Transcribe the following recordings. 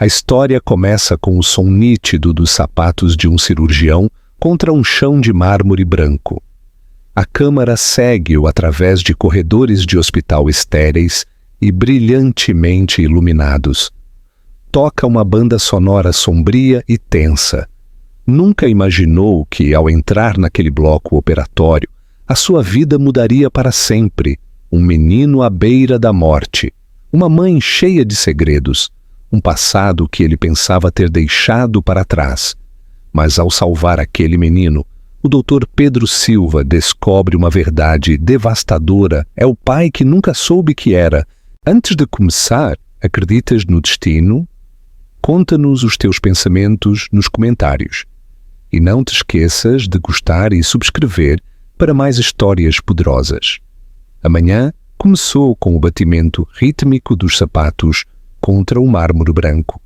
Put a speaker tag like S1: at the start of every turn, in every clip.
S1: A história começa com o som nítido dos sapatos de um cirurgião contra um chão de mármore branco. A câmara segue-o através de corredores de hospital estéreis e brilhantemente iluminados. Toca uma banda sonora sombria e tensa. Nunca imaginou que, ao entrar naquele bloco operatório, a sua vida mudaria para sempre. Um menino à beira da morte, uma mãe cheia de segredos, um passado que ele pensava ter deixado para trás. Mas ao salvar aquele menino, o Dr. Pedro Silva descobre uma verdade devastadora. É o pai que nunca soube que era. Antes de começar, acreditas no destino? Conta-nos os teus pensamentos nos comentários. E não te esqueças de gostar e subscrever para mais histórias poderosas. Amanhã começou com o batimento rítmico dos sapatos contra o mármore branco.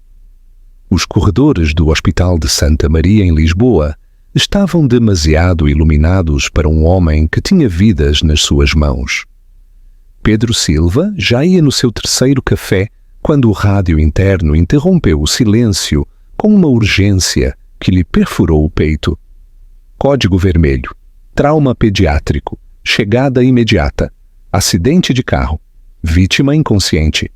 S1: Os corredores do Hospital de Santa Maria, em Lisboa, estavam demasiado iluminados para um homem que tinha vidas nas suas mãos. Pedro Silva já ia no seu terceiro café quando o rádio interno interrompeu o silêncio com uma urgência que lhe perfurou o peito. Código vermelho. Trauma pediátrico. Chegada imediata. Acidente de carro. Vítima inconsciente.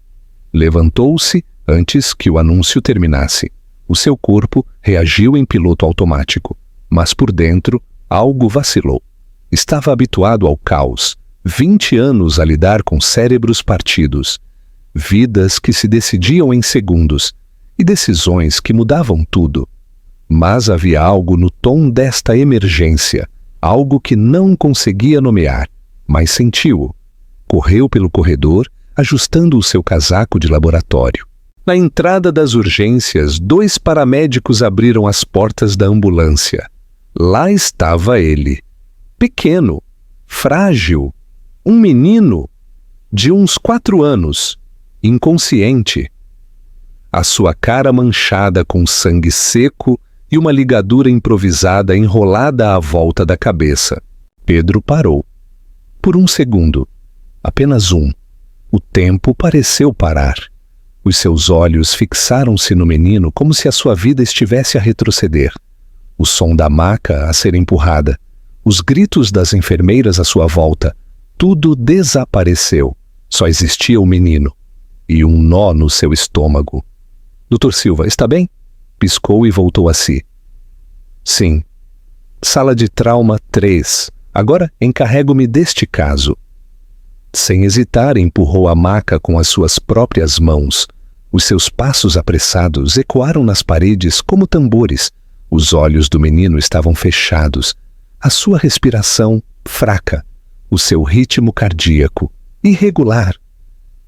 S1: Levantou-se antes que o anúncio terminasse. O seu corpo reagiu em piloto automático, mas por dentro algo vacilou. Estava habituado ao caos, 20 anos a lidar com cérebros partidos, vidas que se decidiam em segundos e decisões que mudavam tudo. Mas havia algo no tom desta emergência, algo que não conseguia nomear, mas sentiu-o. Correu pelo corredor, ajustando o seu casaco de laboratório. Na entrada das urgências, 2 paramédicos abriram as portas da ambulância. Lá estava ele, pequeno, frágil, um menino de uns 4 anos, inconsciente. A sua cara manchada com sangue seco e uma ligadura improvisada enrolada à volta da cabeça. Pedro parou. Por um segundo. Apenas um. O tempo pareceu parar. Os seus olhos fixaram-se no menino como se a sua vida estivesse a retroceder. O som da maca a ser empurrada, os gritos das enfermeiras à sua volta, tudo desapareceu. Só existia o menino. E um nó no seu estômago. Dr. Silva, está bem? Piscou e voltou a si. Sim. Sala de trauma 3. Agora encarrego-me deste caso. Sem hesitar, empurrou a maca com as suas próprias mãos. Os seus passos apressados ecoaram nas paredes como tambores. Os olhos do menino estavam fechados. A sua respiração fraca. O seu ritmo cardíaco irregular.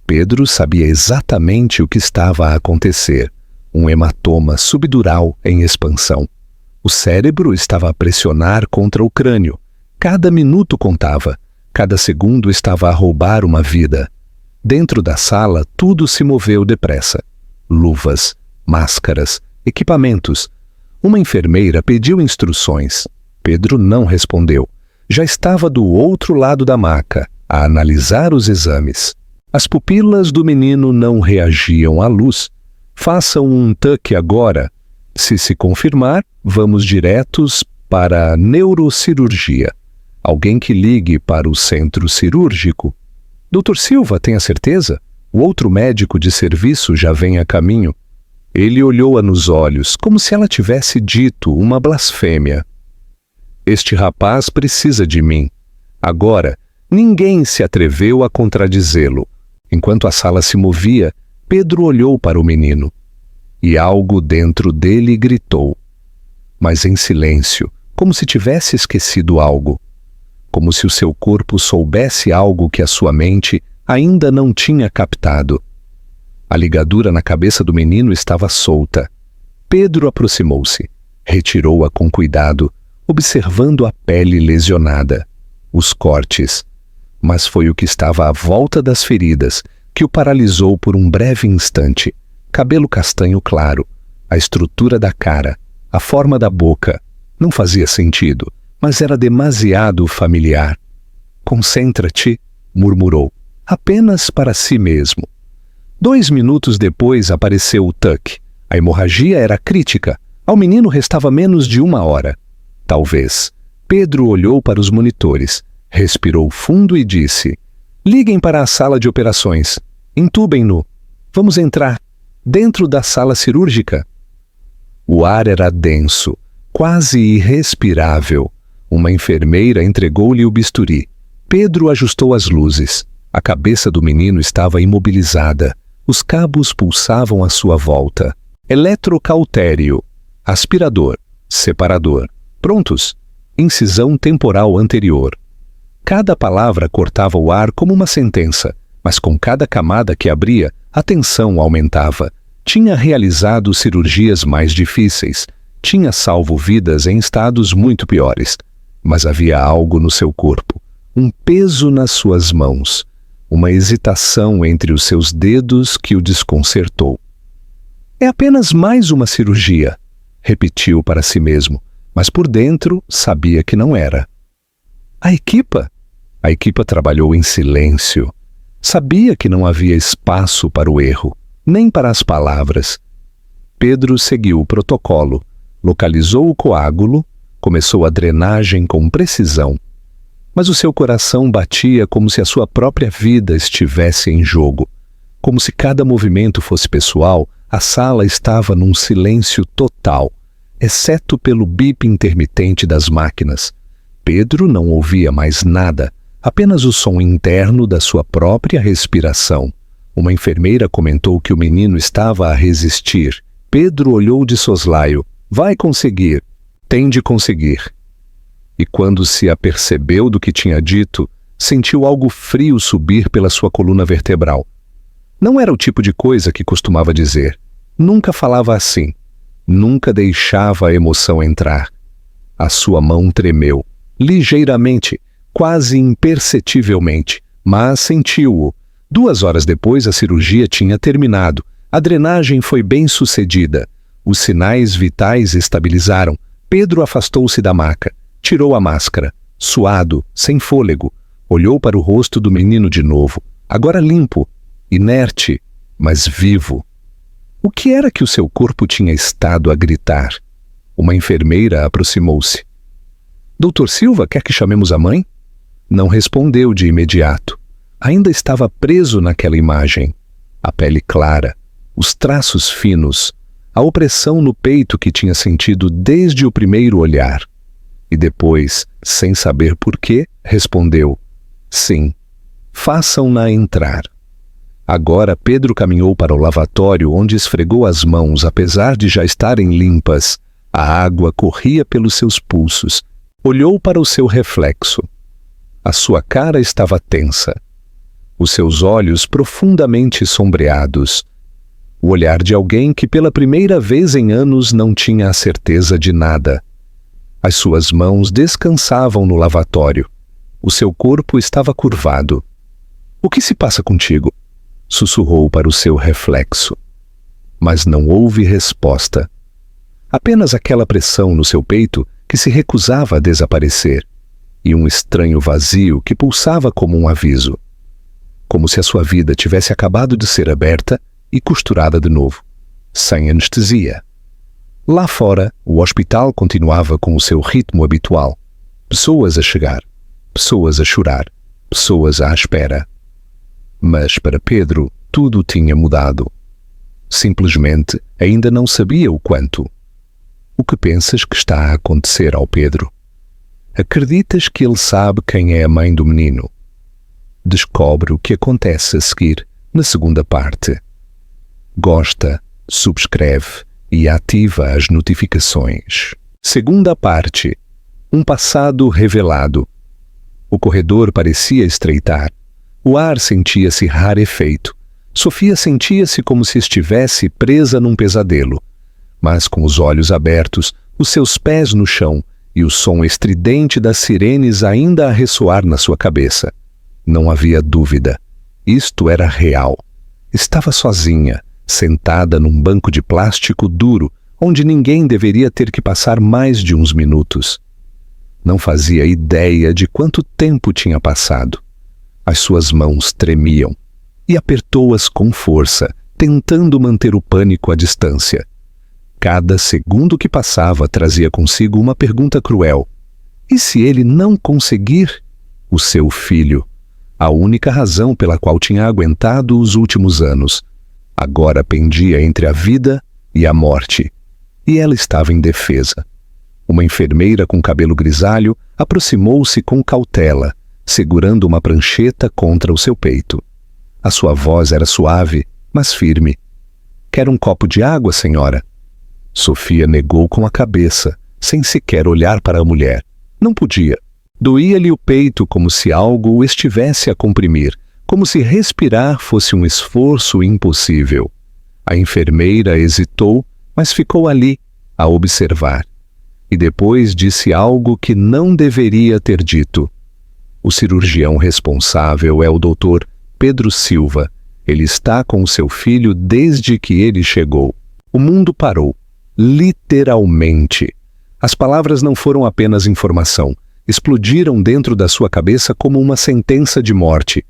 S1: Pedro sabia exatamente o que estava a acontecer. Um hematoma subdural em expansão. O cérebro estava a pressionar contra o crânio. Cada minuto contava. Cada segundo estava a roubar uma vida. Dentro da sala, tudo se moveu depressa. Luvas, máscaras, equipamentos. Uma enfermeira pediu instruções. Pedro não respondeu. Já estava do outro lado da maca, a analisar os exames. As pupilas do menino não reagiam à luz. Façam um TUC agora. Se confirmar, vamos diretos para a neurocirurgia. Alguém que ligue para o centro cirúrgico. Dr. Silva, tem a certeza? O outro médico de serviço já vem a caminho. Ele olhou-a nos olhos, como se ela tivesse dito uma blasfêmia. Este rapaz precisa de mim. Agora, ninguém se atreveu a contradizê-lo. Enquanto a sala se movia, Pedro olhou para o menino. E algo dentro dele gritou. Mas em silêncio, como se tivesse esquecido algo. Como se o seu corpo soubesse algo que a sua mente ainda não tinha captado. A ligadura na cabeça do menino estava solta. Pedro aproximou-se, retirou-a com cuidado, observando a pele lesionada, os cortes. Mas foi o que estava à volta das feridas que o paralisou por um breve instante. Cabelo castanho claro, a estrutura da cara, a forma da boca. Não fazia sentido. Mas era demasiado familiar. Concentra-te, murmurou, apenas para si mesmo. 2 minutos depois apareceu o TUC, A hemorragia era crítica. Ao menino restava menos de 1 hora. Talvez. Pedro olhou para os monitores, respirou fundo e disse: liguem para a sala de operações. Entubem-no. Vamos entrar. Dentro da sala cirúrgica. O ar era denso, quase irrespirável. Uma enfermeira entregou-lhe o bisturi. Pedro ajustou as luzes. A cabeça do menino estava imobilizada. Os cabos pulsavam à sua volta. Eletrocautério. Aspirador. Separador. Prontos. Incisão temporal anterior. Cada palavra cortava o ar como uma sentença, mas com cada camada que abria, a tensão aumentava. Tinha realizado cirurgias mais difíceis. Tinha salvo vidas em estados muito piores. Mas havia algo no seu corpo. Um peso nas suas mãos. Uma hesitação entre os seus dedos que o desconcertou. É apenas mais uma cirurgia, repetiu para si mesmo, mas por dentro sabia que não era. A equipa trabalhou em silêncio. Sabia que não havia espaço para o erro, nem para as palavras. Pedro seguiu o protocolo, localizou o coágulo, começou a drenagem com precisão. Mas o seu coração batia como se a sua própria vida estivesse em jogo. Como se cada movimento fosse pessoal, a sala estava num silêncio total, exceto pelo bip intermitente das máquinas. Pedro não ouvia mais nada, apenas o som interno da sua própria respiração. Uma enfermeira comentou que o menino estava a resistir. Pedro olhou de soslaio. Vai conseguir. Tem de conseguir. E quando se apercebeu do que tinha dito, sentiu algo frio subir pela sua coluna vertebral. Não era o tipo de coisa que costumava dizer. Nunca falava assim. Nunca deixava a emoção entrar. A sua mão tremeu, ligeiramente, quase imperceptivelmente, mas sentiu-o. 2 horas depois a cirurgia tinha terminado. A drenagem foi bem sucedida. Os sinais vitais estabilizaram. Pedro afastou-se da maca. Tirou a máscara, suado, sem fôlego, olhou para o rosto do menino de novo, agora limpo, inerte, mas vivo. O que era que o seu corpo tinha estado a gritar? Uma enfermeira aproximou-se. Doutor Silva, quer que chamemos a mãe? Não respondeu de imediato. Ainda estava preso naquela imagem. A pele clara, os traços finos, a opressão no peito que tinha sentido desde o primeiro olhar. E depois, sem saber por quê, respondeu: sim, façam-na entrar. Agora Pedro caminhou para o lavatório, onde esfregou as mãos, apesar de já estarem limpas. A água corria pelos seus pulsos. Olhou para o seu reflexo. A sua cara estava tensa. Os seus olhos profundamente sombreados. O olhar de alguém que pela primeira vez em anos não tinha a certeza de nada. As suas mãos descansavam no lavatório. O seu corpo estava curvado. O que se passa contigo? Sussurrou para o seu reflexo. Mas não houve resposta. Apenas aquela pressão no seu peito que se recusava a desaparecer, e um estranho vazio que pulsava como um aviso. Como se a sua vida tivesse acabado de ser aberta e costurada de novo, sem anestesia. Lá fora, o hospital continuava com o seu ritmo habitual. Pessoas a chegar, pessoas a chorar, pessoas à espera. Mas para Pedro, tudo tinha mudado. Simplesmente, ainda não sabia o quanto. O que pensas que está a acontecer ao Pedro? Acreditas que ele sabe quem é a mãe do menino? Descobre o que acontece a seguir, na segunda parte. Gosta, subscreve e ativa as notificações. Segunda parte. Um passado revelado. O corredor parecia estreitar. O ar sentia-se rarefeito. Sofia sentia-se como se estivesse presa num pesadelo. Mas com os olhos abertos, os seus pés no chão e o som estridente das sirenes ainda a ressoar na sua cabeça. Não havia dúvida. Isto era real. Estava sozinha, sentada num banco de plástico duro, onde ninguém deveria ter que passar mais de uns minutos. Não fazia ideia de quanto tempo tinha passado. As suas mãos tremiam, e apertou-as com força, tentando manter o pânico à distância. Cada segundo que passava trazia consigo uma pergunta cruel. E se ele não conseguir? O seu filho, a única razão pela qual tinha aguentado os últimos anos, agora pendia entre a vida e a morte. E ela estava indefesa. Uma enfermeira com cabelo grisalho aproximou-se com cautela, segurando uma prancheta contra o seu peito. A sua voz era suave, mas firme. "Quer um copo de água, senhora?" Sofia negou com a cabeça, sem sequer olhar para a mulher. Não podia. Doía-lhe o peito como se algo o estivesse a comprimir, como se respirar fosse um esforço impossível. A enfermeira hesitou, mas ficou ali, a observar. E depois disse algo que não deveria ter dito. "O cirurgião responsável é o Dr. Pedro Silva. Ele está com o seu filho desde que ele chegou." O mundo parou. Literalmente. As palavras não foram apenas informação. Explodiram dentro da sua cabeça como uma sentença de morte.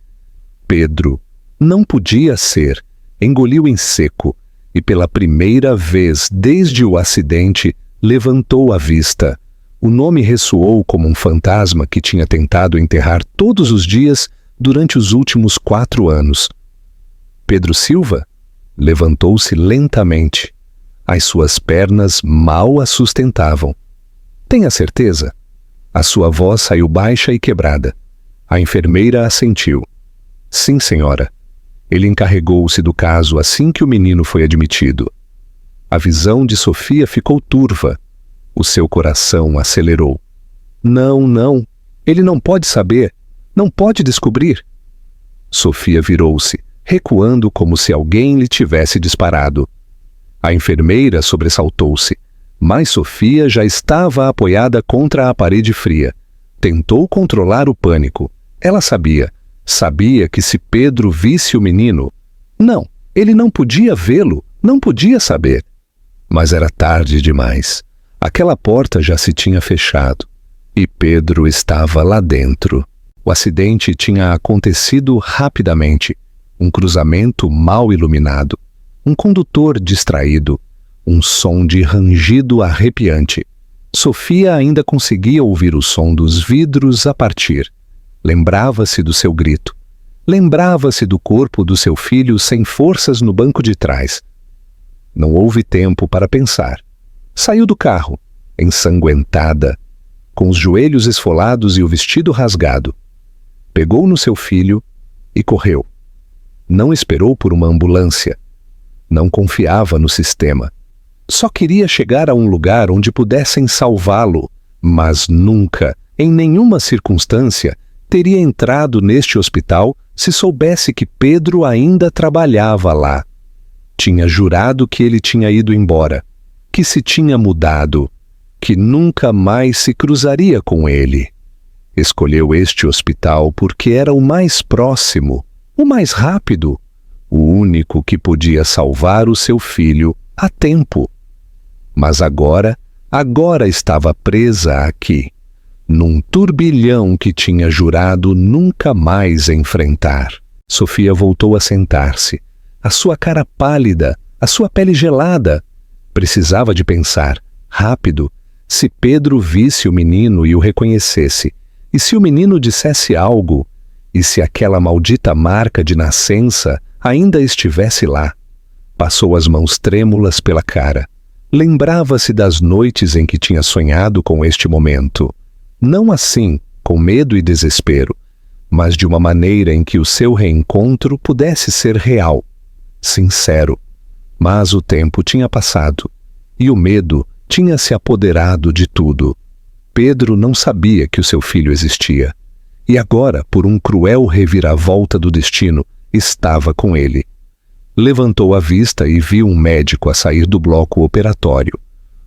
S1: Pedro. Não podia ser. Engoliu em seco. E pela primeira vez desde o acidente, levantou a vista. O nome ressoou como um fantasma que tinha tentado enterrar todos os dias durante os últimos 4 anos. Pedro Silva? Levantou-se lentamente. As suas pernas mal a sustentavam. "Tenha certeza?" A sua voz saiu baixa e quebrada. A enfermeira assentiu. "Sim, senhora." Ele encarregou-se do caso assim que o menino foi admitido. A visão de Sofia ficou turva. O seu coração acelerou. "Não, não. Ele não pode saber. Não pode descobrir." Sofia virou-se, recuando como se alguém lhe tivesse disparado. A enfermeira sobressaltou-se, mas Sofia já estava apoiada contra a parede fria. Tentou controlar o pânico. Ela sabia que se Pedro visse o menino... Não, ele não podia vê-lo, não podia saber. Mas era tarde demais. Aquela porta já se tinha fechado. E Pedro estava lá dentro. O acidente tinha acontecido rapidamente. Um cruzamento mal iluminado. Um condutor distraído. Um som de rangido arrepiante. Sofia ainda conseguia ouvir o som dos vidros a partir. Lembrava-se do seu grito. Lembrava-se do corpo do seu filho sem forças no banco de trás. Não houve tempo para pensar. Saiu do carro, ensanguentada, com os joelhos esfolados e o vestido rasgado. Pegou no seu filho e correu. Não esperou por uma ambulância. Não confiava no sistema. Só queria chegar a um lugar onde pudessem salvá-lo, mas nunca, em nenhuma circunstância, teria entrado neste hospital se soubesse que Pedro ainda trabalhava lá. Tinha jurado que ele tinha ido embora, que se tinha mudado, que nunca mais se cruzaria com ele. Escolheu este hospital porque era o mais próximo, o mais rápido, o único que podia salvar o seu filho a tempo. Mas agora estava presa aqui, num turbilhão que tinha jurado nunca mais enfrentar. Sofia voltou a sentar-se, a sua cara pálida, a sua pele gelada. Precisava de pensar, rápido, se Pedro visse o menino e o reconhecesse, e se o menino dissesse algo, e se aquela maldita marca de nascença ainda estivesse lá. Passou as mãos trêmulas pela cara. Lembrava-se das noites em que tinha sonhado com este momento. Não assim, com medo e desespero, mas de uma maneira em que o seu reencontro pudesse ser real, sincero. Mas o tempo tinha passado, e o medo tinha se apoderado de tudo. Pedro não sabia que o seu filho existia, e agora, por um cruel reviravolta do destino, estava com ele. Levantou a vista e viu um médico a sair do bloco operatório.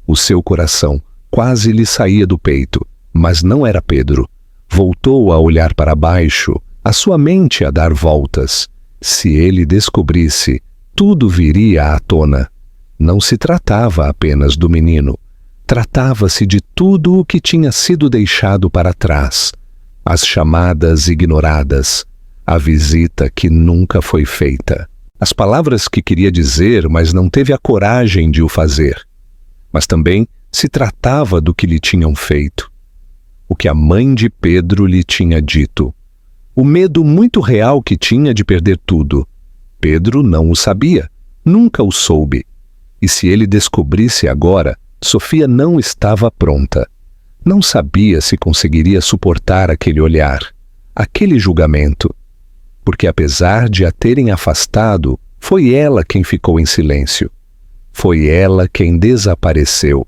S1: O seu coração quase lhe saía do peito, mas não era Pedro. Voltou a olhar para baixo, a sua mente a dar voltas. Se ele descobrisse, tudo viria à tona. Não se tratava apenas do menino. Tratava-se de tudo o que tinha sido deixado para trás. As chamadas ignoradas, a visita que nunca foi feita. As palavras que queria dizer, mas não teve a coragem de o fazer. mas também se tratava do que lhe tinham feito. O que a mãe de Pedro lhe tinha dito. O medo muito real que tinha de perder tudo. Pedro não o sabia, nunca o soube. E se ele descobrisse agora, Sofia não estava pronta. Não sabia se conseguiria suportar aquele olhar, aquele julgamento. Porque apesar de a terem afastado, foi ela quem ficou em silêncio. Foi ela quem desapareceu.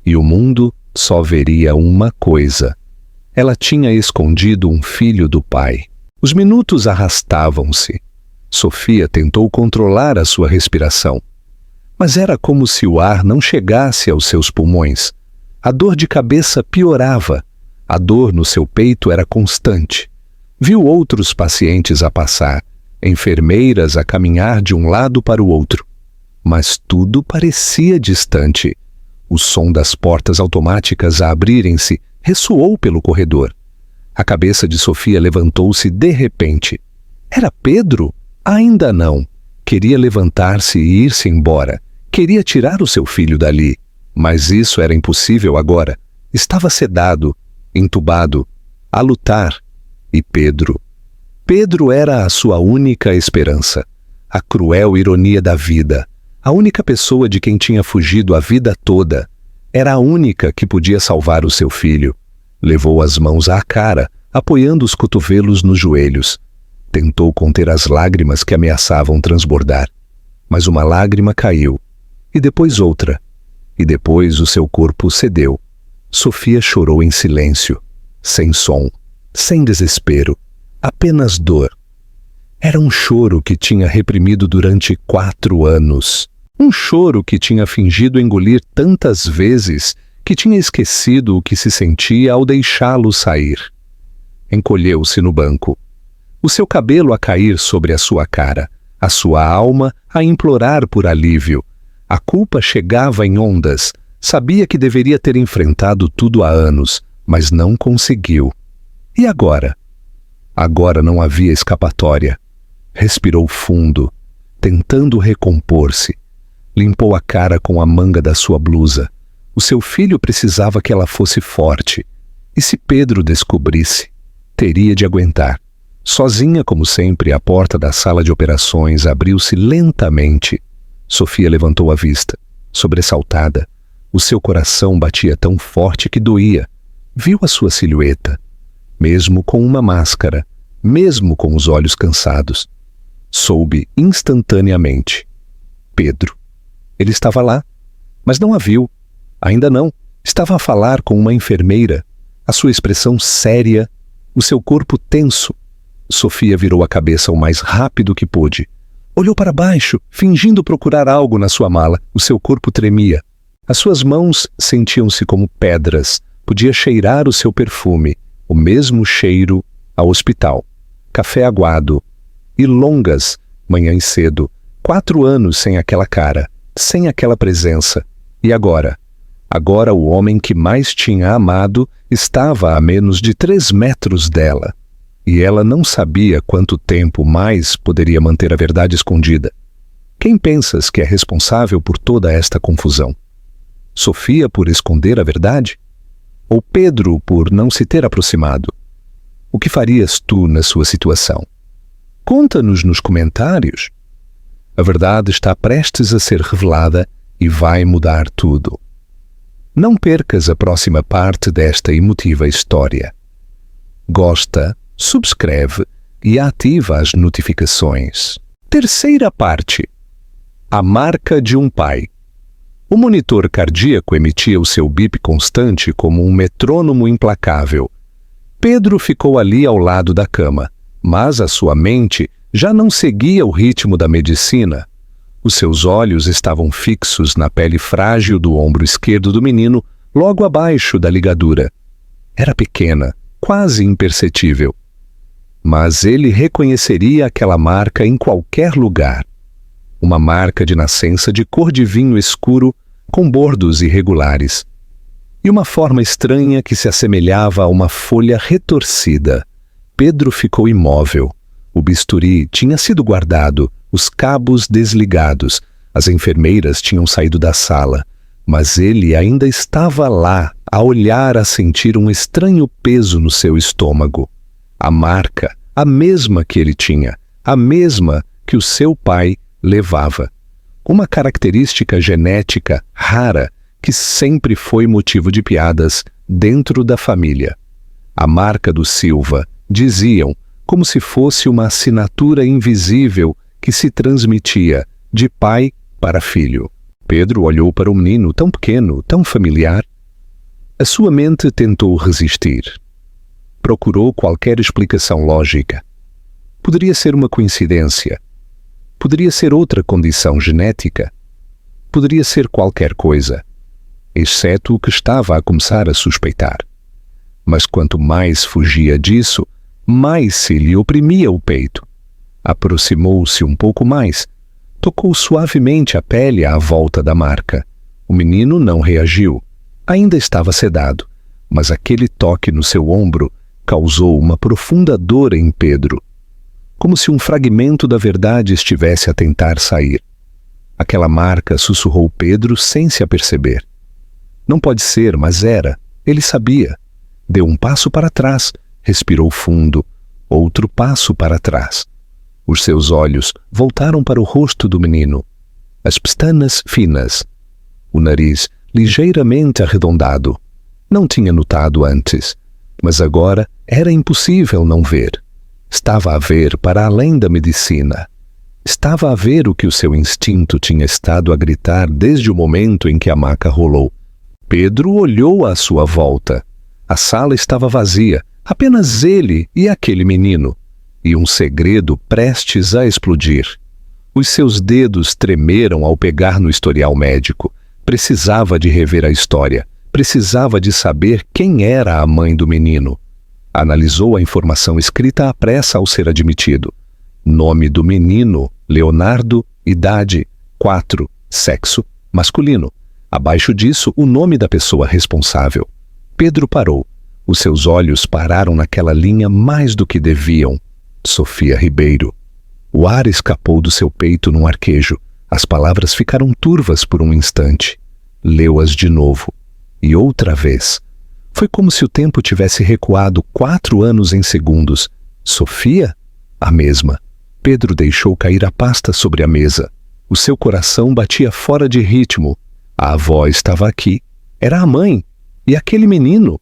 S1: E o mundo só veria uma coisa. Ela tinha escondido um filho do pai. Os minutos arrastavam-se. Sofia tentou controlar a sua respiração. Mas era como se o ar não chegasse aos seus pulmões. A dor de cabeça piorava. A dor no seu peito era constante. Viu outros pacientes a passar, enfermeiras a caminhar de um lado para o outro. Mas tudo parecia distante. O som das portas automáticas a abrirem-se ressoou pelo corredor. A cabeça de Sofia levantou-se de repente. Era Pedro? Ainda não. Queria levantar-se e ir-se embora. Queria tirar o seu filho dali. Mas isso era impossível agora. Estava sedado, entubado, a lutar. E Pedro? Pedro era a sua única esperança. A cruel ironia da vida. A única pessoa de quem tinha fugido a vida toda. Era a única que podia salvar o seu filho. Levou as mãos à cara, apoiando os cotovelos nos joelhos. Tentou conter as lágrimas que ameaçavam transbordar. Mas uma lágrima caiu. E depois outra. E depois o seu corpo cedeu. Sofia chorou em silêncio, sem som, sem desespero, apenas dor. Era um choro que tinha reprimido durante 4 anos. Um choro que tinha fingido engolir tantas vezes que tinha esquecido o que se sentia ao deixá-lo sair. Encolheu-se no banco. O seu cabelo a cair sobre a sua cara, a sua alma a implorar por alívio. A culpa chegava em ondas. Sabia que deveria ter enfrentado tudo há anos, mas não conseguiu. E agora? Agora não havia escapatória. Respirou fundo, tentando recompor-se. Limpou a cara com a manga da sua blusa. O seu filho precisava que ela fosse forte. E se Pedro descobrisse, teria de aguentar. Sozinha, como sempre, a porta da sala de operações abriu-se lentamente. Sofia levantou a vista, sobressaltada. O seu coração batia tão forte que doía. Viu a sua silhueta, mesmo com uma máscara, mesmo com os olhos cansados. Soube instantaneamente. Pedro. Ele estava lá, mas não a viu. Ainda não. Estava a falar com uma enfermeira. A sua expressão séria, o seu corpo tenso. Sofia virou a cabeça o mais rápido que pôde. Olhou para baixo, fingindo procurar algo na sua mala. O seu corpo tremia. As suas mãos sentiam-se como pedras. Podia cheirar o seu perfume, o mesmo cheiro ao hospital. Café aguado. E longas, manhãs cedo. 4 anos sem aquela cara, sem aquela presença. E agora? Agora o homem que mais tinha amado estava a menos de 3 metros dela. E ela não sabia quanto tempo mais poderia manter a verdade escondida. Quem pensas que é responsável por toda esta confusão? Sofia por esconder a verdade? Ou Pedro por não se ter aproximado? O que farias tu na sua situação? Conta-nos nos comentários. A verdade está prestes a ser revelada e vai mudar tudo. Não percas a próxima parte desta emotiva história. Gosta, subscreve e ativa as notificações. Terceira parte. A marca de um pai. O monitor cardíaco emitia o seu bip constante como um metrônomo implacável. Pedro ficou ali ao lado da cama, mas a sua mente já não seguia o ritmo da medicina. Os seus olhos estavam fixos na pele frágil do ombro esquerdo do menino, logo abaixo da ligadura. Era pequena, quase imperceptível. Mas ele reconheceria aquela marca em qualquer lugar. Uma marca de nascença de cor de vinho escuro, com bordos irregulares. E uma forma estranha que se assemelhava a uma folha retorcida. Pedro ficou imóvel. O bisturi tinha sido guardado, os cabos desligados. As enfermeiras tinham saído da sala. Mas ele ainda estava lá, a olhar, a sentir um estranho peso no seu estômago. A marca, a mesma que ele tinha, a mesma que o seu pai levava. Uma característica genética rara que sempre foi motivo de piadas dentro da família. A marca do Silva, diziam, como se fosse uma assinatura invisível que se transmitia de pai para filho. Pedro olhou para o menino tão pequeno, tão familiar. A sua mente tentou resistir. Procurou qualquer explicação lógica. Poderia ser uma coincidência. Poderia ser outra condição genética. Poderia ser qualquer coisa, exceto o que estava a começar a suspeitar. Mas quanto mais fugia disso, mais se lhe oprimia o peito. Aproximou-se um pouco mais, tocou suavemente a pele à volta da marca. O menino não reagiu. Ainda estava sedado, mas aquele toque no seu ombro causou uma profunda dor em Pedro, como se um fragmento da verdade estivesse a tentar sair. Aquela marca sussurrou Pedro sem se aperceber. Não pode ser, mas era. Ele sabia. Deu um passo para trás, respirou fundo, outro passo para trás. Os seus olhos voltaram para o rosto do menino. As pestanas finas. O nariz ligeiramente arredondado. Não tinha notado antes, mas agora era impossível não ver. Estava a ver para além da medicina. Estava a ver o que o seu instinto tinha estado a gritar desde o momento em que a maca rolou. Pedro olhou à sua volta. A sala estava vazia, apenas ele e aquele menino. E um segredo prestes a explodir. Os seus dedos tremeram ao pegar no historial médico. Precisava de rever a história. Precisava de saber quem era a mãe do menino. Analisou a informação escrita à pressa ao ser admitido. Nome do menino, Leonardo, idade, 4, sexo, masculino. Abaixo disso, o nome da pessoa responsável. Pedro parou. Os seus olhos pararam naquela linha mais do que deviam. Sofia Ribeiro. O ar escapou do seu peito num arquejo. As palavras ficaram turvas por um instante. Leu-as de novo. E outra vez. Foi como se o tempo tivesse recuado 4 anos em segundos. Sofia? A mesma. Pedro deixou cair a pasta sobre a mesa. O seu coração batia fora de ritmo. A avó estava aqui. Era a mãe. E aquele menino?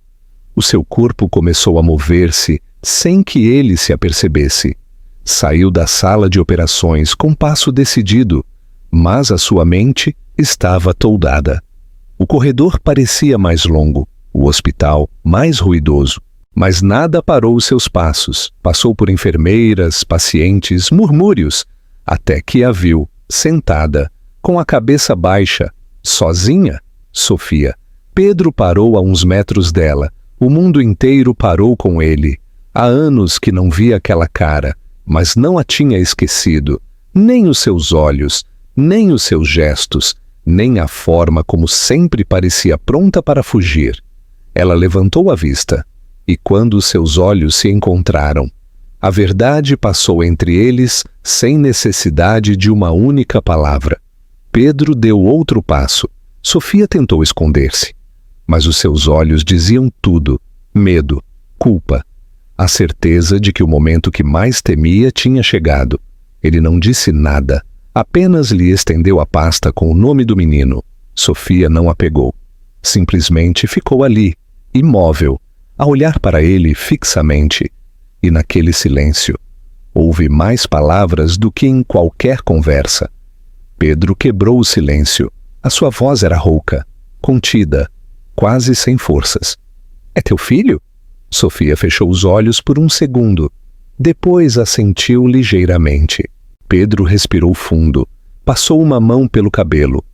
S1: O seu corpo começou a mover-se sem que ele se apercebesse. Saiu da sala de operações com passo decidido, mas a sua mente estava toldada. O corredor parecia mais longo, o hospital mais ruidoso, mas nada parou os seus passos. Passou por enfermeiras, pacientes, murmúrios, até que a viu, sentada, com a cabeça baixa, sozinha, Sofia. Pedro parou a uns metros dela. O mundo inteiro parou com ele. Há anos que não via aquela cara, mas não a tinha esquecido. Nem os seus olhos, nem os seus gestos, nem a forma como sempre parecia pronta para fugir. Ela levantou a vista, e quando os seus olhos se encontraram, a verdade passou entre eles sem necessidade de uma única palavra. Pedro deu outro passo. Sofia tentou esconder-se, mas os seus olhos diziam tudo: medo, culpa, a certeza de que o momento que mais temia tinha chegado. Ele não disse nada, apenas lhe estendeu a pasta com o nome do menino. Sofia não a pegou. Simplesmente ficou ali, imóvel, a olhar para ele fixamente. E naquele silêncio, houve mais palavras do que em qualquer conversa. Pedro quebrou o silêncio. A sua voz era rouca, contida, quase sem forças. É teu filho? Sofia fechou os olhos por um segundo. Depois assentiu ligeiramente. Pedro respirou fundo. Passou uma mão pelo cabelo.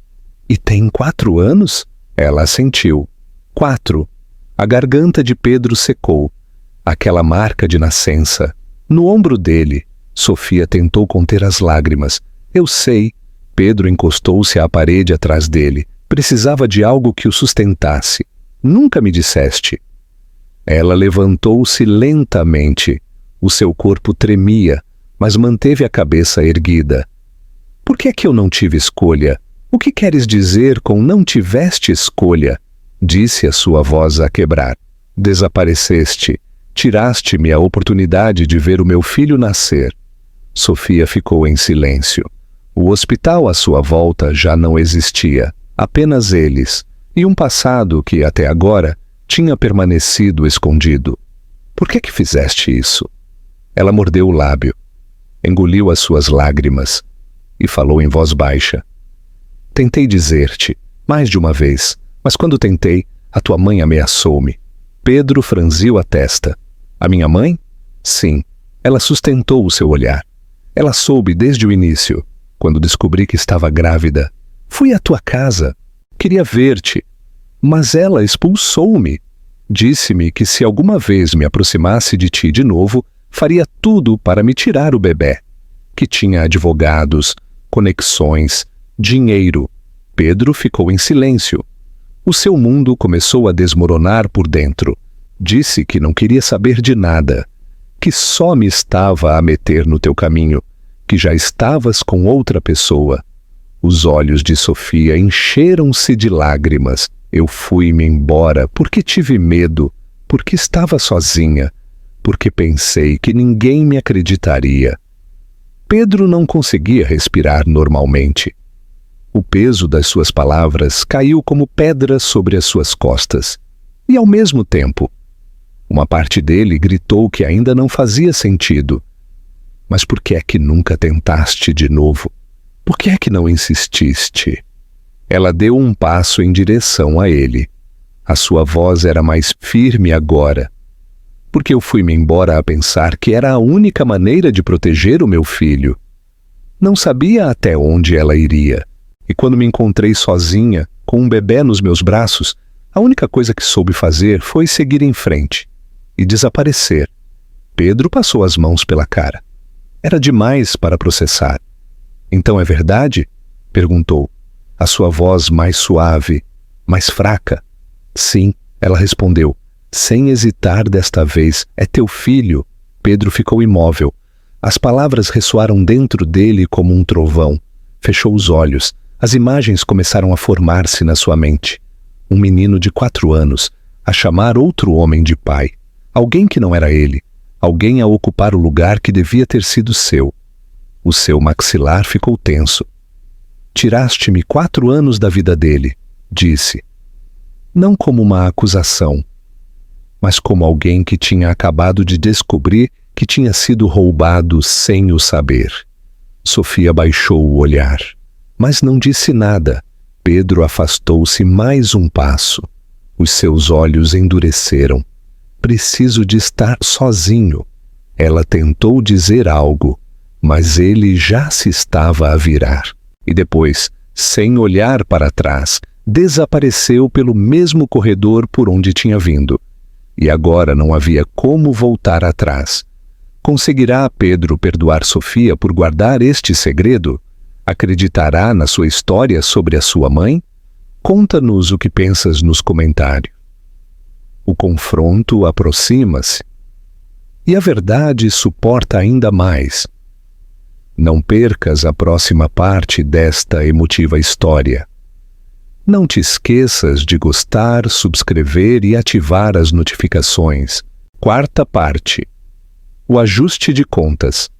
S1: E tem 4 anos? Ela assentiu. 4. A garganta de Pedro secou. Aquela marca de nascença. No ombro dele. Sofia tentou conter as lágrimas. Eu sei. Pedro encostou-se à parede atrás dele. Precisava de algo que o sustentasse. Nunca me disseste. Ela levantou-se lentamente. O seu corpo tremia, mas manteve a cabeça erguida. Por que é que eu não tive escolha? O que queres dizer com não tiveste escolha? Disse a sua voz a quebrar. Desapareceste. Tiraste-me a oportunidade de ver o meu filho nascer. Sofia ficou em silêncio. O hospital à sua volta já não existia, apenas eles, e um passado que, até agora, tinha permanecido escondido. Por que fizeste isso? Ela mordeu o lábio, engoliu as suas lágrimas e falou em voz baixa. Tentei dizer-te, mais de uma vez, mas quando tentei, a tua mãe ameaçou-me. Pedro franziu a testa. A minha mãe? Sim, ela sustentou o seu olhar. Ela soube desde o início, quando descobri que estava grávida. Fui à tua casa, queria ver-te, mas ela expulsou-me. Disse-me que se alguma vez me aproximasse de ti de novo, faria tudo para me tirar o bebê. Que tinha advogados, conexões, dinheiro. Pedro ficou em silêncio. O seu mundo começou a desmoronar por dentro. Disse que não queria saber de nada, que só me estava a meter no teu caminho, que já estavas com outra pessoa. Os olhos de Sofia encheram-se de lágrimas. Eu fui-me embora porque tive medo, porque estava sozinha, porque pensei que ninguém me acreditaria. Pedro não conseguia respirar normalmente. O peso das suas palavras caiu como pedra sobre as suas costas. E ao mesmo tempo, uma parte dele gritou que ainda não fazia sentido. Mas por que é que nunca tentaste de novo? Por que é que não insististe? Ela deu um passo em direção a ele. A sua voz era mais firme agora. Porque eu fui-me embora a pensar que era a única maneira de proteger o meu filho. Não sabia até onde ela iria. E quando me encontrei sozinha, com um bebê nos meus braços, a única coisa que soube fazer foi seguir em frente e desaparecer. Pedro passou as mãos pela cara. Era demais para processar. Então é verdade? Perguntou. A sua voz mais suave, mais fraca. Sim, ela respondeu, sem hesitar desta vez. É teu filho. Pedro ficou imóvel. As palavras ressoaram dentro dele como um trovão. Fechou os olhos. As imagens começaram a formar-se na sua mente. Um menino de 4 anos, a chamar outro homem de pai. Alguém que não era ele. Alguém a ocupar o lugar que devia ter sido seu. O seu maxilar ficou tenso. Tiraste-me 4 anos da vida dele, disse. Não como uma acusação, mas como alguém que tinha acabado de descobrir que tinha sido roubado sem o saber. Sofia baixou o olhar, mas não disse nada. Pedro afastou-se mais um passo. Os seus olhos endureceram. Preciso de estar sozinho. Ela tentou dizer algo, mas ele já se estava a virar. E depois, sem olhar para trás, desapareceu pelo mesmo corredor por onde tinha vindo. E agora não havia como voltar atrás. Conseguirá Pedro perdoar Sofia por guardar este segredo? Acreditará na sua história sobre a sua mãe? Conta-nos o que pensas nos comentários. O confronto aproxima-se. E a verdade suporta ainda mais. Não percas a próxima parte desta emotiva história. Não te esqueças de gostar, subscrever e ativar as notificações. 4ª parte. O ajuste de contas.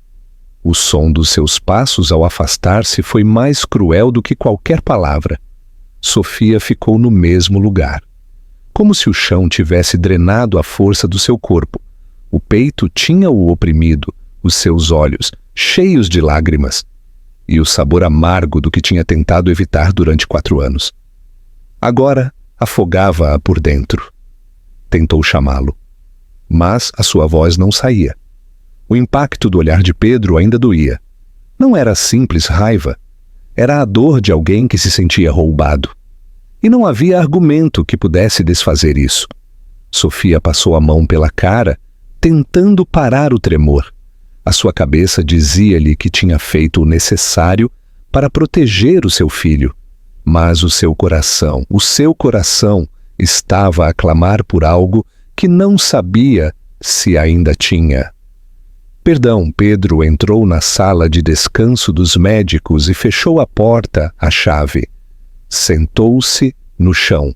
S1: O som dos seus passos ao afastar-se foi mais cruel do que qualquer palavra. Sofia ficou no mesmo lugar. Como se o chão tivesse drenado a força do seu corpo. O peito tinha-o oprimido, os seus olhos cheios de lágrimas, e o sabor amargo do que tinha tentado evitar durante 4 anos. Agora afogava-a por dentro. Tentou chamá-lo, mas a sua voz não saía. O impacto do olhar de Pedro ainda doía. Não era simples raiva, era a dor de alguém que se sentia roubado. E não havia argumento que pudesse desfazer isso. Sofia passou a mão pela cara, tentando parar o tremor. A sua cabeça dizia-lhe que tinha feito o necessário para proteger o seu filho, mas o seu coração estava a clamar por algo que não sabia se ainda tinha. Perdão, Pedro entrou na sala de descanso dos médicos e fechou a porta à chave. Sentou-se no chão.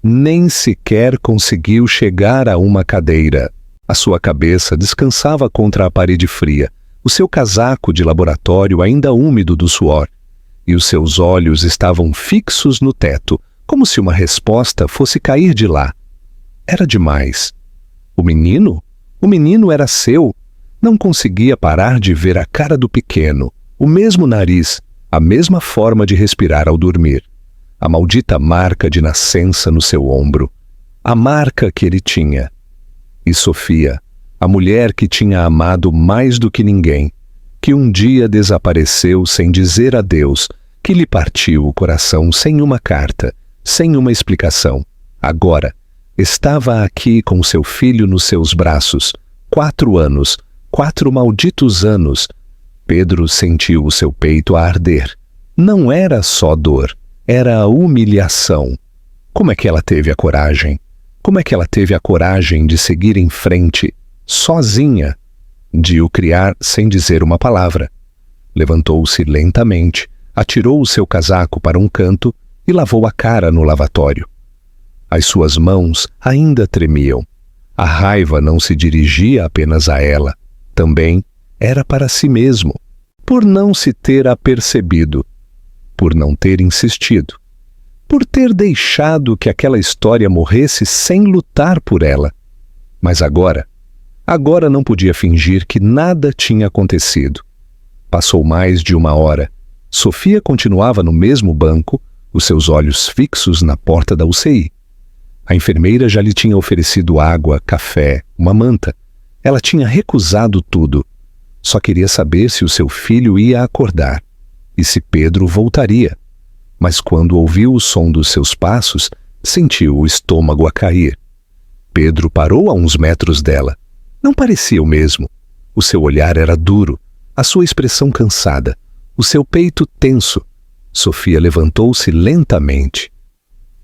S1: Nem sequer conseguiu chegar a uma cadeira. A sua cabeça descansava contra a parede fria, o seu casaco de laboratório ainda úmido do suor, e os seus olhos estavam fixos no teto, como se uma resposta fosse cair de lá. Era demais. O menino? O menino era seu. Não conseguia parar de ver a cara do pequeno, o mesmo nariz, a mesma forma de respirar ao dormir, a maldita marca de nascença no seu ombro, a marca que ele tinha. E Sofia, a mulher que tinha amado mais do que ninguém, que um dia desapareceu sem dizer adeus, que lhe partiu o coração sem uma carta, sem uma explicação, agora estava aqui com seu filho nos seus braços, 4 anos, 4 malditos anos. Pedro sentiu o seu peito a arder. Não era só dor, era a humilhação. Como é que ela teve a coragem? Como é que ela teve a coragem de seguir em frente, sozinha, de o criar sem dizer uma palavra? Levantou-se lentamente, atirou o seu casaco para um canto e lavou a cara no lavatório. As suas mãos ainda tremiam. A raiva não se dirigia apenas a ela, também era para si mesmo, por não se ter apercebido, por não ter insistido, por ter deixado que aquela história morresse sem lutar por ela. Mas agora não podia fingir que nada tinha acontecido. Passou mais de 1 hora. Sofia continuava no mesmo banco, os seus olhos fixos na porta da UCI. A enfermeira já lhe tinha oferecido água, café, uma manta. Ela tinha recusado tudo. Só queria saber se o seu filho ia acordar e se Pedro voltaria. Mas quando ouviu o som dos seus passos, sentiu o estômago a cair. Pedro parou a uns metros dela. Não parecia o mesmo. O seu olhar era duro, a sua expressão cansada, o seu peito tenso. Sofia levantou-se lentamente.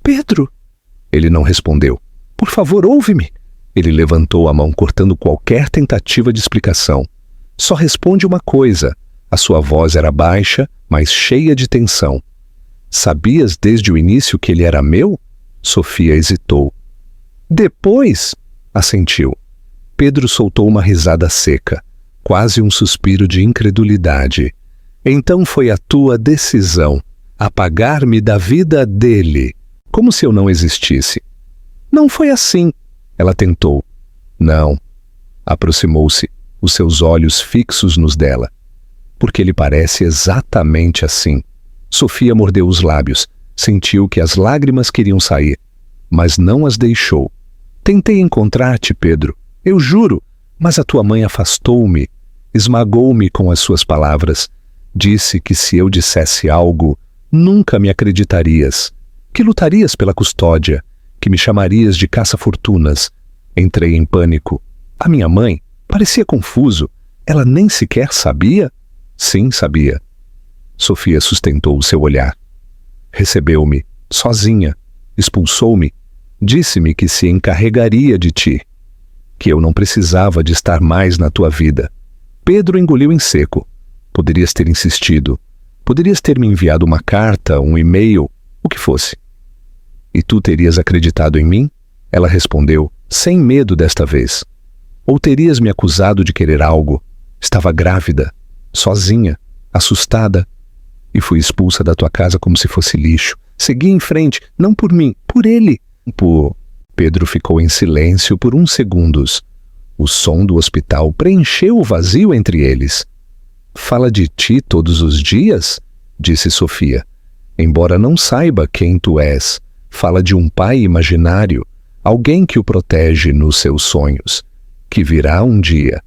S1: Pedro! Ele não respondeu. Por favor, ouve-me! Ele levantou a mão, cortando qualquer tentativa de explicação. Só responde uma coisa. A sua voz era baixa, mas cheia de tensão. Sabias desde o início que ele era meu? Sofia hesitou. Depois? Assentiu. Pedro soltou uma risada seca, quase um suspiro de incredulidade. Então foi a tua decisão, apagar-me da vida dele, como se eu não existisse. Não foi assim. Ela tentou. Não. Aproximou-se, os seus olhos fixos nos dela. Porque ele parece exatamente assim. Sofia mordeu os lábios, sentiu que as lágrimas queriam sair, mas não as deixou. Tentei encontrar-te, Pedro, eu juro, mas a tua mãe afastou-me, esmagou-me com as suas palavras. Disse que se eu dissesse algo, nunca me acreditarias, que lutarias pela custódia, que me chamarias de caça-fortunas. Entrei em pânico. A minha mãe parecia confuso. Ela nem sequer sabia? Sim, sabia. Sofia sustentou o seu olhar. Recebeu-me, sozinha, expulsou-me, disse-me que se encarregaria de ti, que eu não precisava de estar mais na tua vida. Pedro engoliu em seco. Poderias ter insistido. Poderias ter me enviado uma carta, um e-mail, o que fosse. E tu terias acreditado em mim? Ela respondeu, sem medo desta vez. Ou terias me acusado de querer algo? Estava grávida, sozinha, assustada, e fui expulsa da tua casa como se fosse lixo. Segui em frente, não por mim, por ele. Pedro ficou em silêncio por uns segundos. O som do hospital preencheu o vazio entre eles. Fala de ti todos os dias? Disse Sofia. Embora não saiba quem tu és, fala de um pai imaginário, alguém que o protege nos seus sonhos, que virá um dia.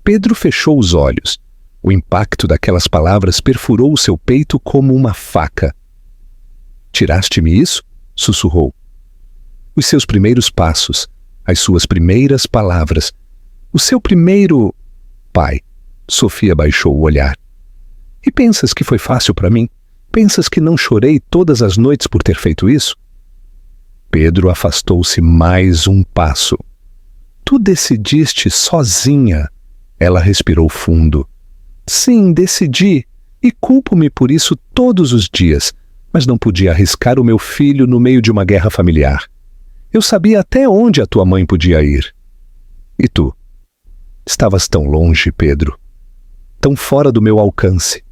S1: Pedro fechou os olhos. O impacto daquelas palavras perfurou o seu peito como uma faca. Tiraste-me isso? Sussurrou. Os seus primeiros passos, as suas primeiras palavras, o seu primeiro... Pai. Sofia baixou o olhar. E pensas que foi fácil para mim? Pensas que não chorei todas as noites por ter feito isso? Pedro afastou-se mais um passo. Tu decidiste sozinha. Ela respirou fundo. Sim, decidi, e culpo-me por isso todos os dias, mas não podia arriscar o meu filho no meio de uma guerra familiar. Eu sabia até onde a tua mãe podia ir. E tu? Estavas tão longe, Pedro. Tão fora do meu alcance.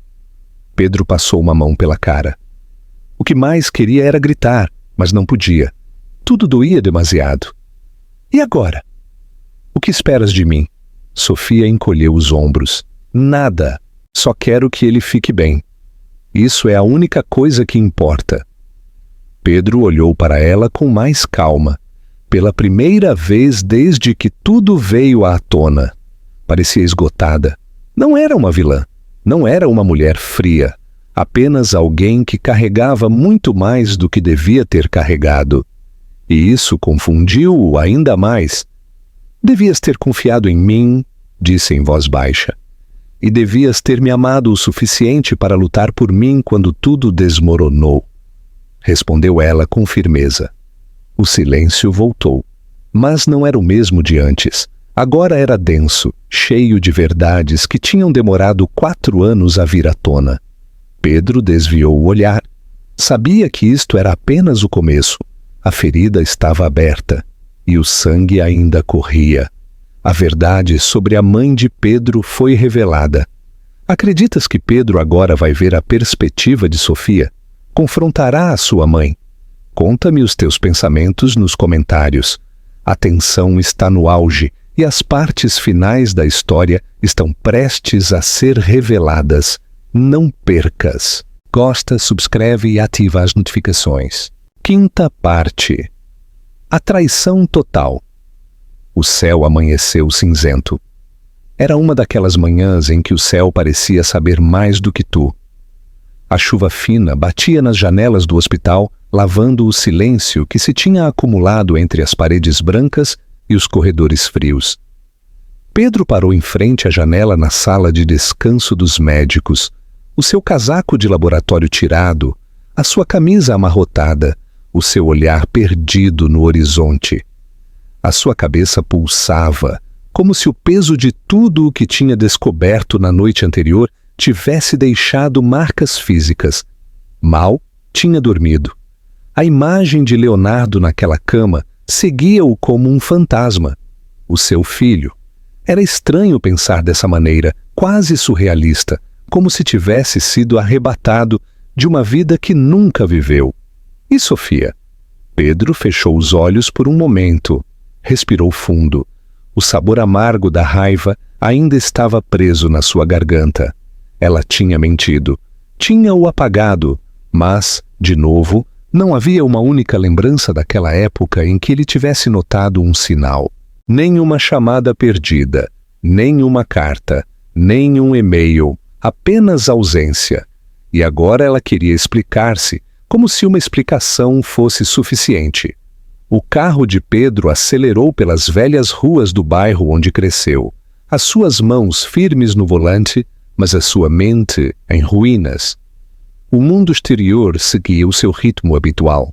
S1: Pedro passou uma mão pela cara. O que mais queria era gritar, mas não podia. Tudo doía demasiado. E agora? O que esperas de mim? Sofia encolheu os ombros. Nada. Só quero que ele fique bem. Isso é a única coisa que importa. Pedro olhou para ela com mais calma. Pela primeira vez desde que tudo veio à tona. Parecia esgotada. Não era uma vilã. Não era uma mulher fria. Apenas alguém que carregava muito mais do que devia ter carregado. E isso confundiu-o ainda mais. Devias ter confiado em mim, disse em voz baixa. E devias ter me amado o suficiente para lutar por mim quando tudo desmoronou. Respondeu ela com firmeza. O silêncio voltou. Mas não era o mesmo de antes. Agora era denso, cheio de verdades que tinham demorado 4 anos a vir à tona. Pedro desviou o olhar. Sabia que isto era apenas o começo. A ferida estava aberta e o sangue ainda corria. A verdade sobre a mãe de Pedro foi revelada. Acreditas que Pedro agora vai ver a perspectiva de Sofia? Confrontará a sua mãe? Conta-me os teus pensamentos nos comentários. A tensão está no auge e as partes finais da história estão prestes a ser reveladas. Não percas. Gosta, subscreve e ativa as notificações. 5ª parte. A traição total. O céu amanheceu cinzento. Era uma daquelas manhãs em que o céu parecia saber mais do que tu. A chuva fina batia nas janelas do hospital, lavando o silêncio que se tinha acumulado entre as paredes brancas e os corredores frios. Pedro parou em frente à janela na sala de descanso dos médicos, o seu casaco de laboratório tirado, a sua camisa amarrotada, o seu olhar perdido no horizonte. A sua cabeça pulsava, como se o peso de tudo o que tinha descoberto na noite anterior tivesse deixado marcas físicas. Mal tinha dormido. A imagem de Leonardo naquela cama seguia-o como um fantasma. O seu filho. Era estranho pensar dessa maneira, quase surrealista, como se tivesse sido arrebatado de uma vida que nunca viveu. E Sofia? Pedro fechou os olhos por um momento. Respirou fundo. O sabor amargo da raiva ainda estava preso na sua garganta. Ela tinha mentido. Tinha-o apagado, mas, de novo, não havia uma única lembrança daquela época em que ele tivesse notado um sinal. Nem uma chamada perdida, nem uma carta, nem um e-mail, apenas ausência. E agora ela queria explicar-se, como se uma explicação fosse suficiente. O carro de Pedro acelerou pelas velhas ruas do bairro onde cresceu, as suas mãos firmes no volante, mas a sua mente em ruínas. O mundo exterior seguia o seu ritmo habitual.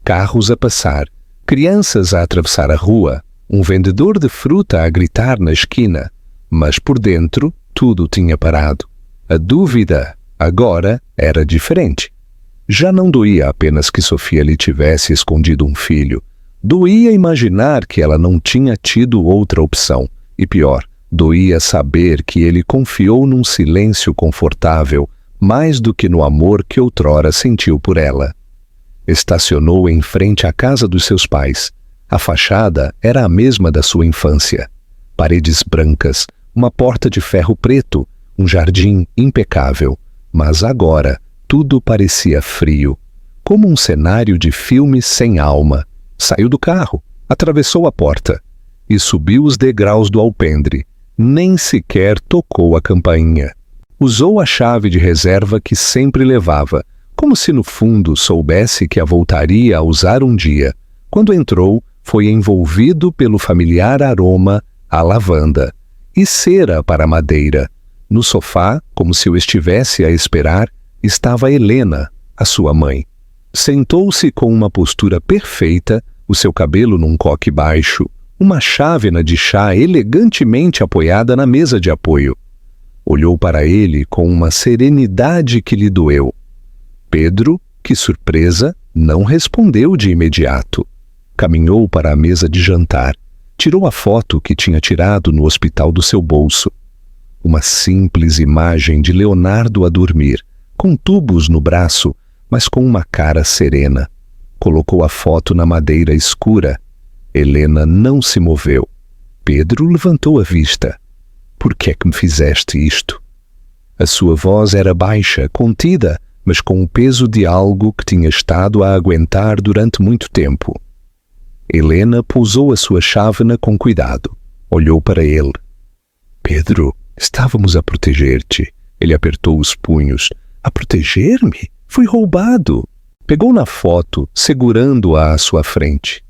S1: Carros a passar, crianças a atravessar a rua, um vendedor de fruta a gritar na esquina, mas por dentro tudo tinha parado. A dúvida, agora, era diferente. Já não doía apenas que Sofia lhe tivesse escondido um filho. Doía imaginar que ela não tinha tido outra opção. E pior, doía saber que ele confiou num silêncio confortável, mais do que no amor que outrora sentiu por ela. Estacionou em frente à casa dos seus pais. A fachada era a mesma da sua infância. Paredes brancas, uma porta de ferro preto, um jardim impecável. Mas agora, tudo parecia frio, como um cenário de filme sem alma. Saiu do carro, atravessou a porta e subiu os degraus do alpendre. Nem sequer tocou a campainha. Usou a chave de reserva que sempre levava, como se no fundo soubesse que a voltaria a usar um dia. Quando entrou, foi envolvido pelo familiar aroma à lavanda e cera para a madeira. No sofá, como se o estivesse a esperar, estava Helena, a sua mãe. Sentou-se com uma postura perfeita, o seu cabelo num coque baixo, uma chávena de chá elegantemente apoiada na mesa de apoio. Olhou para ele com uma serenidade que lhe doeu. Pedro, Que surpresa, não respondeu de imediato. Caminhou para a mesa de jantar. Tirou a foto que tinha tirado no hospital do seu bolso. Uma simples imagem de Leonardo a dormir, com tubos no braço, mas com uma cara serena. Colocou a foto na madeira escura. Helena não se moveu. Pedro levantou a vista. Por que é que me fizeste isto? A sua voz era baixa, contida, mas com o peso de algo que tinha estado a aguentar durante muito tempo. Helena pousou a sua chávena com cuidado. Olhou para ele. Pedro, estávamos a proteger-te. Ele apertou os punhos. A proteger-me? Fui roubado. Pegou na foto, segurando-a à sua frente.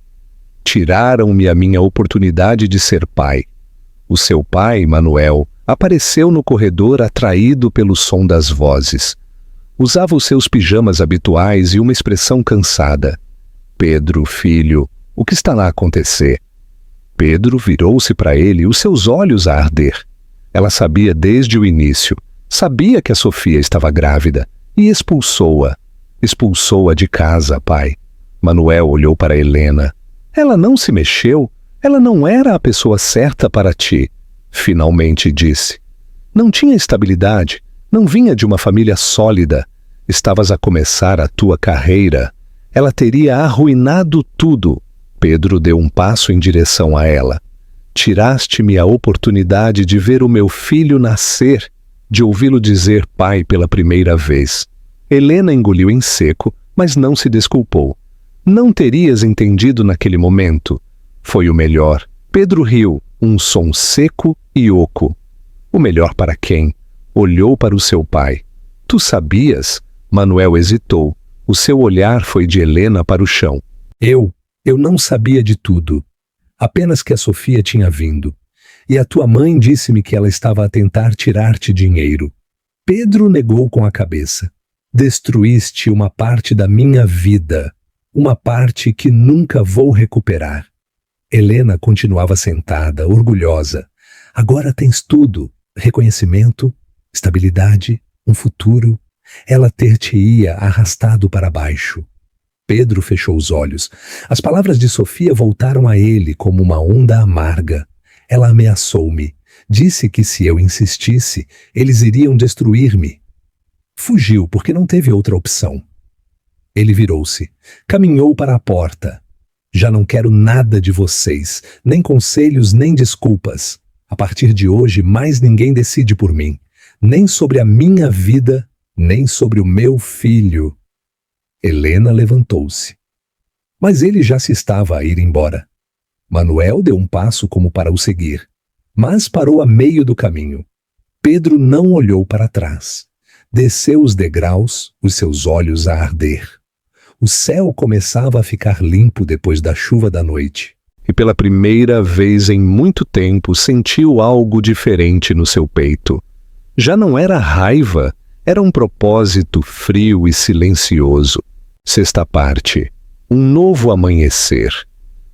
S1: Tiraram-me a minha oportunidade de ser pai. O seu pai, Manuel, apareceu no corredor atraído pelo som das vozes. Usava os seus pijamas habituais e uma expressão cansada. Pedro, filho, o que está lá a acontecer? Pedro virou-se para ele, os seus olhos a arder. Ela sabia desde o início. Sabia que a Sofia estava grávida e expulsou-a. Expulsou-a de casa, pai. Manuel olhou para Helena. Ela não se mexeu. Ela não era a pessoa certa para ti. Finalmente disse. Não tinha estabilidade. Não vinha de uma família sólida. Estavas a começar a tua carreira. Ela teria arruinado tudo. Pedro deu um passo em direção a ela. Tiraste-me a oportunidade de ver o meu filho nascer, de ouvi-lo dizer pai pela primeira vez. Helena engoliu em seco, mas não se desculpou. Não terias entendido naquele momento. Foi o melhor. Pedro riu, um som seco e oco. O melhor para quem? Olhou para o seu pai. Tu sabias? Manuel hesitou. O seu olhar foi de Helena para o chão. Eu não sabia de tudo. Apenas que a Sofia tinha vindo. E a tua mãe disse-me que ela estava a tentar tirar-te dinheiro. Pedro negou com a cabeça. Destruíste uma parte da minha vida. Uma parte que nunca vou recuperar. Helena continuava sentada, orgulhosa. Agora tens tudo. Reconhecimento, estabilidade, um futuro. Ela ter-te-ia arrastado para baixo. Pedro fechou os olhos. As palavras de Sofia voltaram a ele como uma onda amarga. Ela ameaçou-me. Disse que se eu insistisse, eles iriam destruir-me. Fugiu porque não teve outra opção. Ele virou-se. Caminhou para a porta. Já não quero nada de vocês, nem conselhos, nem desculpas. A partir de hoje, mais ninguém decide por mim. Nem sobre a minha vida, nem sobre o meu filho. Helena levantou-se. Mas ele já se estava a ir embora. Manuel deu um passo como para o seguir, mas parou a meio do caminho. Pedro não olhou para trás. Desceu os degraus, os seus olhos a arder. O céu começava a ficar limpo depois da chuva da noite. E pela primeira vez em muito tempo sentiu algo diferente no seu peito. Já não era raiva, era um propósito frio e silencioso. Sexta parte. Um novo amanhecer.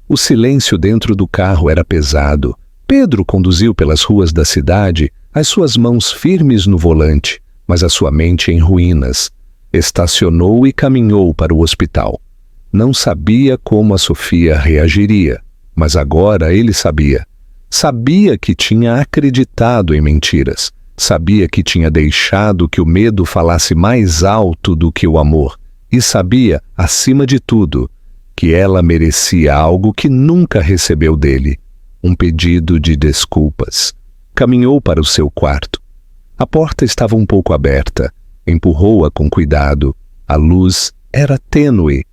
S1: O silêncio dentro do carro era pesado. Pedro conduziu pelas ruas da cidade, as suas mãos firmes no volante, mas a sua mente em ruínas. Estacionou e caminhou para o hospital. Não sabia como a Sofia reagiria, mas agora ele sabia. Sabia que tinha acreditado em mentiras. Sabia que tinha deixado que o medo falasse mais alto do que o amor. E sabia, acima de tudo, que ela merecia algo que nunca recebeu dele. Um pedido de desculpas. Caminhou para o seu quarto. A porta estava um pouco aberta. Empurrou-a com cuidado. A luz era tênue.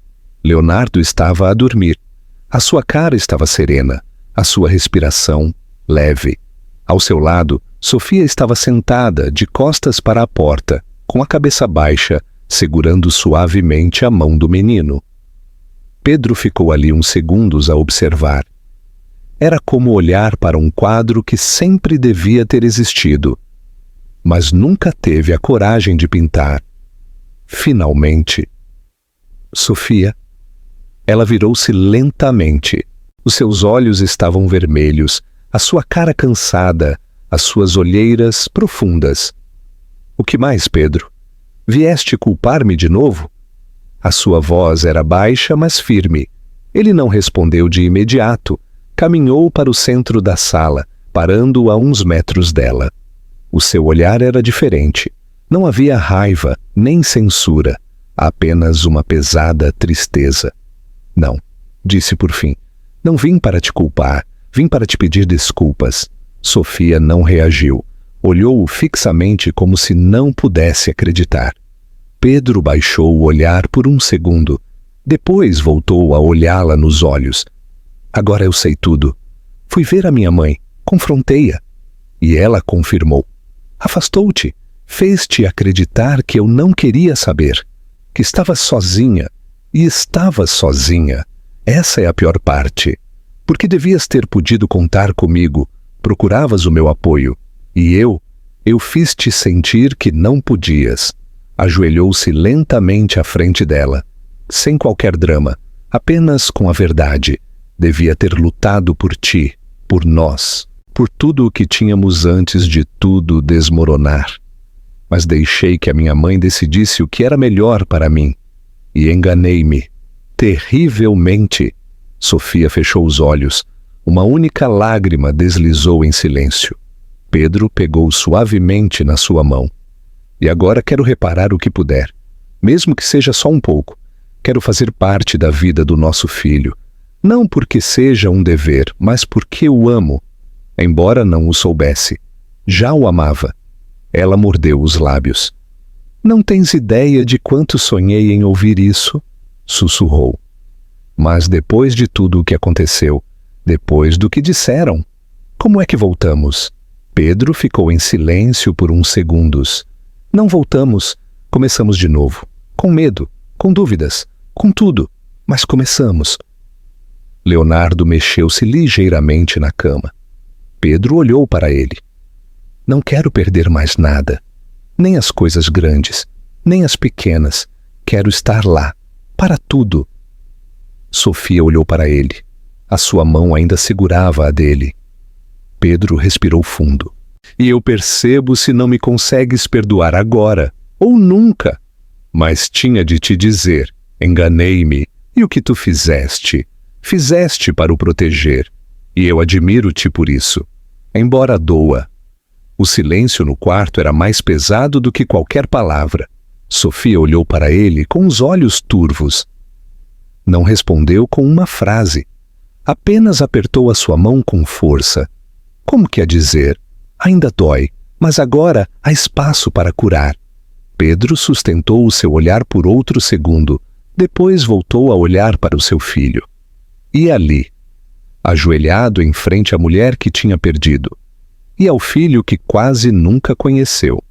S1: Leonardo estava a dormir. A sua cara estava serena. A sua respiração leve. Ao seu lado, Sofia estava sentada, de costas para a porta, com a cabeça baixa, segurando suavemente a mão do menino. Pedro ficou ali uns segundos a observar. Era como olhar para um quadro que sempre devia ter existido, mas nunca teve a coragem de pintar. Finalmente. Sofia. Ela virou-se lentamente. Os seus olhos estavam vermelhos, a sua cara cansada, as suas olheiras profundas. O que mais, Pedro? Vieste culpar-me de novo? A sua voz era baixa, mas firme. Ele não respondeu de imediato. Caminhou para o centro da sala, parando a uns metros dela. O seu olhar era diferente. Não havia raiva, nem censura, apenas uma pesada tristeza. Não, disse por fim. Não vim para te culpar, vim para te pedir desculpas. Sofia não reagiu. Olhou-o fixamente como se não pudesse acreditar. Pedro baixou o olhar por um segundo. Depois voltou a olhá-la nos olhos. Agora eu sei tudo. Fui ver a minha mãe, confrontei-a. E ela confirmou. Afastou-te, fez-te acreditar que eu não queria saber, que estava sozinha. E estava sozinha. Essa é a pior parte. Porque devias ter podido contar comigo, procuravas o meu apoio. E eu fiz-te sentir que não podias. Ajoelhou-se lentamente à frente dela, sem qualquer drama, apenas com a verdade. Devia ter lutado por ti, por nós, por tudo o que tínhamos antes de tudo desmoronar. Mas deixei que a minha mãe decidisse o que era melhor para mim. E enganei-me, terrivelmente. Sofia fechou os olhos. Uma única lágrima deslizou em silêncio. Pedro pegou suavemente na sua mão. E agora quero reparar o que puder, mesmo que seja só um pouco. Quero fazer parte da vida do nosso filho. Não porque seja um dever, mas porque o amo. Embora não o soubesse, já o amava. Ela mordeu os lábios. Não tens ideia de quanto sonhei em ouvir isso? Sussurrou. Mas depois de tudo o que aconteceu, depois do que disseram, como é que voltamos? Pedro ficou em silêncio por uns segundos. Não voltamos, começamos de novo. Com medo, com dúvidas, com tudo, mas começamos. Leonardo mexeu-se ligeiramente na cama. Pedro olhou para ele. Não quero perder mais nada, nem as coisas grandes, nem as pequenas. Quero estar lá, para tudo. Sofia olhou para ele. A sua mão ainda segurava a dele. Pedro respirou fundo. E eu percebo se não me consegues perdoar agora, ou nunca. Mas tinha de te dizer, enganei-me, e o que tu fizeste? Fizeste para o proteger, e eu admiro-te por isso, embora doa. O silêncio no quarto era mais pesado do que qualquer palavra. Sofia olhou para ele com os olhos turvos. Não respondeu com uma frase. Apenas apertou a sua mão com força. Como quer dizer? Ainda dói, mas agora há espaço para curar. Pedro sustentou o seu olhar por outro segundo. Depois voltou a olhar para o seu filho. E ali, ajoelhado em frente à mulher que tinha perdido, e ao filho que quase nunca conheceu.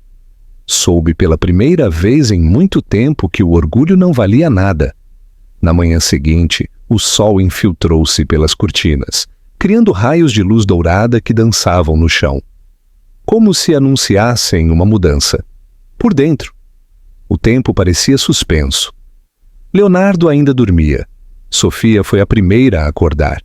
S1: Soube pela primeira vez em muito tempo que o orgulho não valia nada. Na manhã seguinte, o sol infiltrou-se pelas cortinas, criando raios de luz dourada que dançavam no chão, como se anunciassem uma mudança. Por dentro, o tempo parecia suspenso. Leonardo ainda dormia. Sofia foi a primeira a acordar.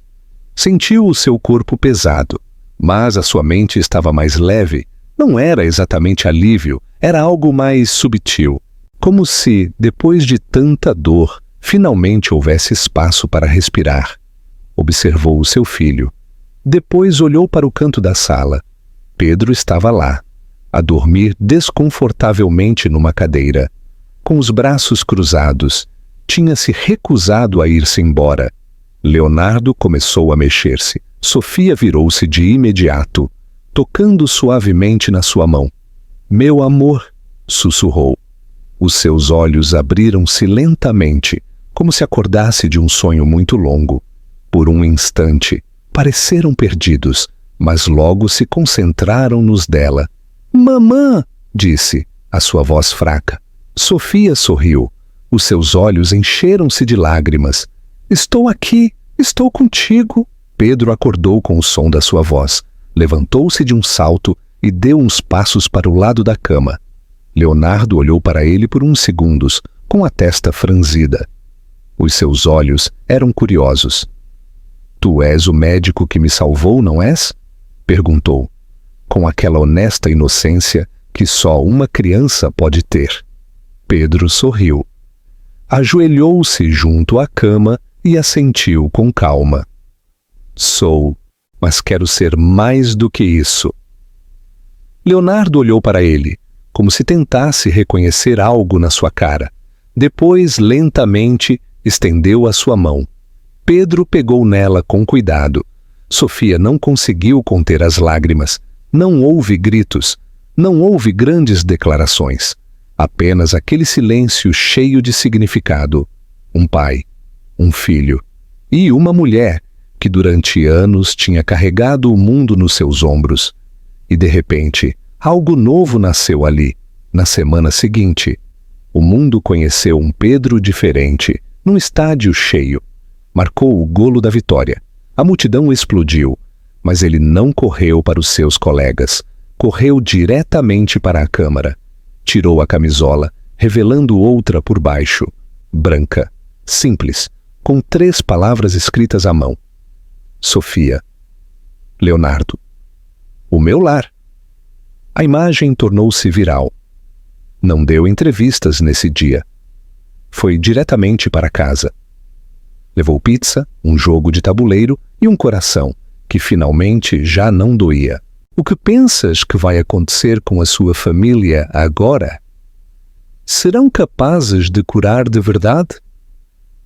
S1: Sentiu o seu corpo pesado, mas a sua mente estava mais leve. Não era exatamente alívio, era algo mais subtil, como se, depois de tanta dor, finalmente houvesse espaço para respirar. Observou o seu filho. Depois olhou para o canto da sala. Pedro estava lá, a dormir desconfortavelmente numa cadeira, com os braços cruzados. Tinha se recusado a ir-se embora. Leonardo começou a mexer-se. Sofia virou-se de imediato, tocando suavemente na sua mão. Meu amor, sussurrou. Os seus olhos abriram-se lentamente, como se acordasse de um sonho muito longo. Por um instante, pareceram perdidos, mas logo se concentraram nos dela. Mamã, disse, a sua voz fraca. Sofia sorriu. Os seus olhos encheram-se de lágrimas. Estou aqui, estou contigo. Pedro acordou com o som da sua voz. Levantou-se de um salto e deu uns passos para o lado da cama. Leonardo olhou para ele por uns segundos, com a testa franzida. Os seus olhos eram curiosos. Tu és o médico que me salvou, não és? Perguntou, com aquela honesta inocência que só uma criança pode ter. Pedro sorriu. ajoelhou-se junto à cama e assentiu com calma. Sou, mas quero ser mais do que isso. Leonardo olhou para ele, como se tentasse reconhecer algo na sua cara. Depois, lentamente, estendeu a sua mão. Pedro pegou nela com cuidado. Sofia não conseguiu conter as lágrimas. Não houve gritos. Não houve grandes declarações. Apenas aquele silêncio cheio de significado. Um pai, um filho e uma mulher que durante anos tinha carregado o mundo nos seus ombros. E de repente, algo novo nasceu ali. Na semana seguinte, o mundo conheceu um Pedro diferente, num estádio cheio. Marcou o golo da vitória. A multidão explodiu, mas ele não correu para os seus colegas. Correu diretamente para a câmara. Tirou a camisola, revelando outra por baixo. Branca, simples, com 3 palavras escritas à mão. Sofia. Leonardo. O meu lar. A imagem tornou-se viral. Não deu entrevistas nesse dia. Foi diretamente para casa. Levou pizza, um jogo de tabuleiro e um coração, que finalmente já não doía. O que pensas que vai acontecer com a sua família agora? Serão capazes de curar de verdade?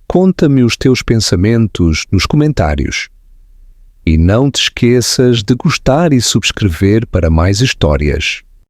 S1: Conta-me os teus pensamentos nos comentários. E não te esqueças de gostar e subscrever para mais histórias.